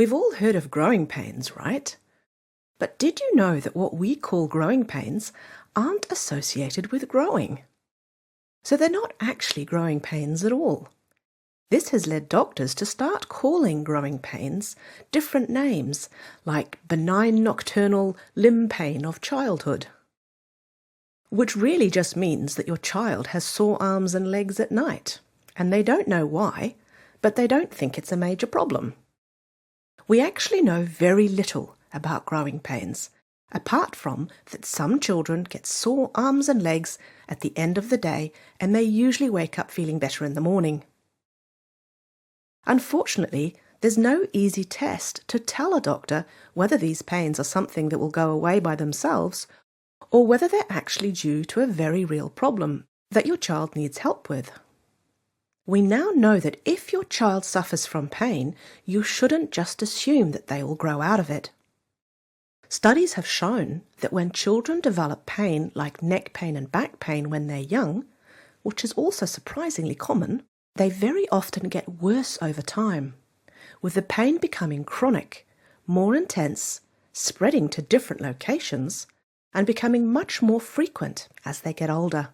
We've all heard of growing pains, right? But did you know that what we call growing pains aren't associated with growing? So they're not actually growing pains at all. This has led doctors to start calling growing pains different names, like benign nocturnal limb pain of childhood, which really just means that your child has sore arms and legs at night, and they don't know why, but they don't think it's a major problem. We actually know very little about growing pains, apart from that some children get sore arms and legs at the end of the day, and they usually wake up feeling better in the morning. Unfortunately, there's no easy test to tell a doctor whether these pains are something that will go away by themselves or whether they're actually due to a very real problem that your child needs help with. We now know that if your child suffers from pain, you shouldn't just assume that they will grow out of it. Studies have shown that when children develop pain like neck pain and back pain when they're young, which is also surprisingly common, they very often get worse over time, with the pain becoming chronic, more intense, spreading to different locations, and becoming much more frequent as they get older.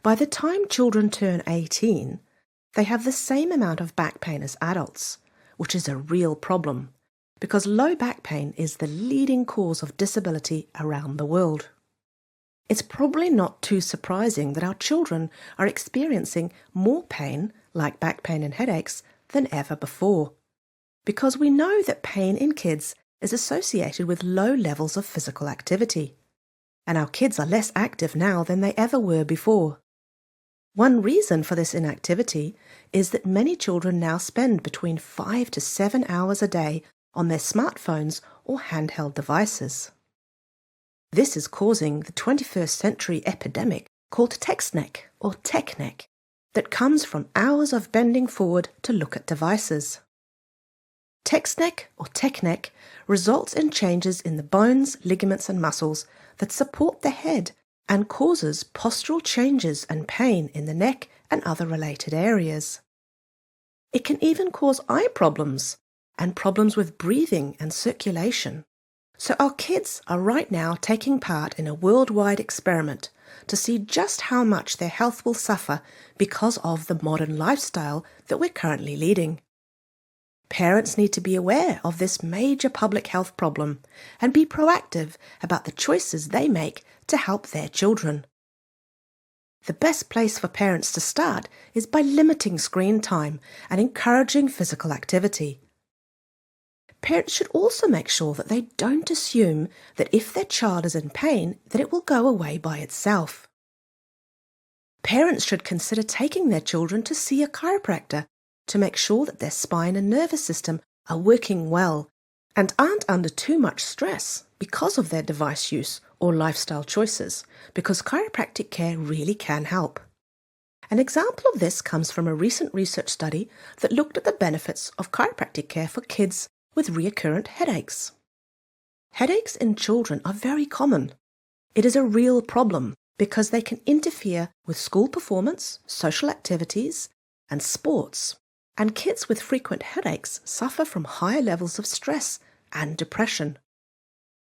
By the time children turn 18, they have the same amount of back pain as adults, which is a real problem, because low back pain is the leading cause of disability around the world. It's probably not too surprising that our children are experiencing more pain, like back pain and headaches, than ever before, because we know that pain in kids is associated with low levels of physical activity, and our kids are less active now than they ever were before. One reason for this inactivity is that many children now spend between 5 to 7 hours a day on their smartphones or handheld devices. This is causing the 21st century epidemic called text neck or tech neck that comes from hours of bending forward to look at devices. Text neck or tech neck results in changes in the bones, ligaments and muscles that support the head and causes postural changes and pain in the neck and other related areas. It can even cause eye problems and problems with breathing and circulation. So our kids are right now taking part in a worldwide experiment to see just how much their health will suffer because of the modern lifestyle that we're currently leading. Parents need to be aware of this major public health problem and be proactive about the choices they make to help their children. The best place for parents to start is by limiting screen time and encouraging physical activity. Parents should also make sure that they don't assume that if their child is in pain, that it will go away by itself. Parents should consider taking their children to see a chiropractor to make sure that their spine and nervous system are working well and aren't under too much stress because of their device use or lifestyle choices, because chiropractic care really can help. An example of this comes from a recent research study that looked at the benefits of chiropractic care for kids with recurrent headaches. Headaches in children are very common. It is a real problem because they can interfere with school performance, social activities, and sports. And kids with frequent headaches suffer from higher levels of stress and depression.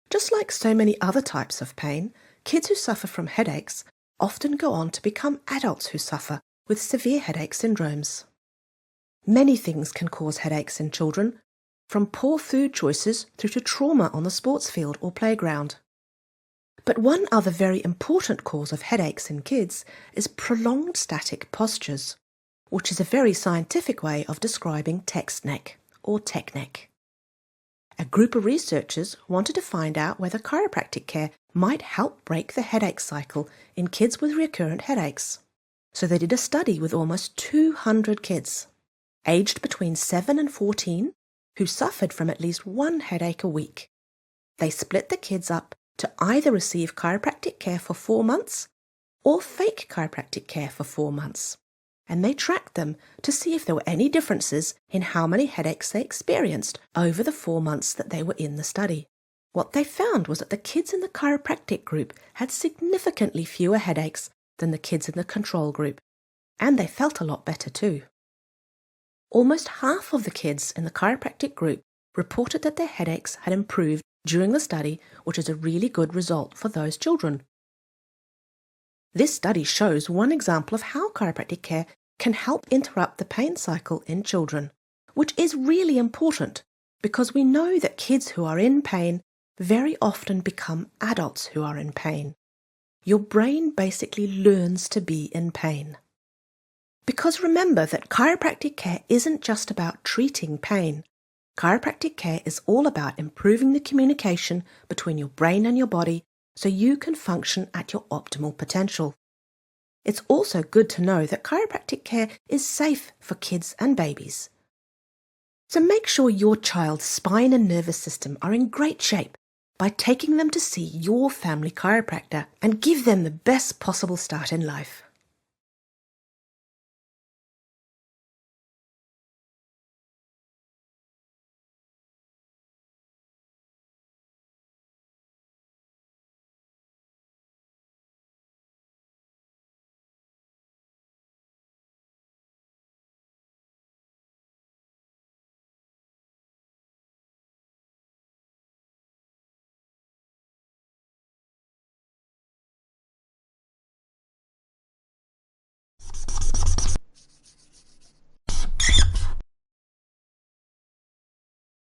Just like so many other types of pain, kids who suffer from headaches often go on to become adults who suffer with severe headache syndromes. Many things can cause headaches in children, from poor food choices through to trauma on the sports field or playground. But one other very important cause of headaches in kids is prolonged static postures, which is a very scientific way of describing text neck or tech neck. A group of researchers wanted to find out whether chiropractic care might help break the headache cycle in kids with recurrent headaches. So they did a study with almost 200 kids, aged between 7 and 14, who suffered from at least one headache a week. They split the kids up to either receive chiropractic care for 4 months or fake chiropractic care for 4 months. And they tracked them to see if there were any differences in how many headaches they experienced over the 4 months that they were in the study. What they found was that the kids in the chiropractic group had significantly fewer headaches than the kids in the control group, and they felt a lot better too. Almost half of the kids in the chiropractic group reported that their headaches had improved during the study, which is a really good result for those children. This study shows one example of how chiropractic care can help interrupt the pain cycle in children, which is really important because we know that kids who are in pain very often become adults who are in pain. Your brain basically learns to be in pain. Because remember that chiropractic care isn't just about treating pain. Chiropractic care is all about improving the communication between your brain and your body so you can function at your optimal potential. It's also good to know that chiropractic care is safe for kids and babies. So make sure your child's spine and nervous system are in great shape by taking them to see your family chiropractor and give them the best possible start in life.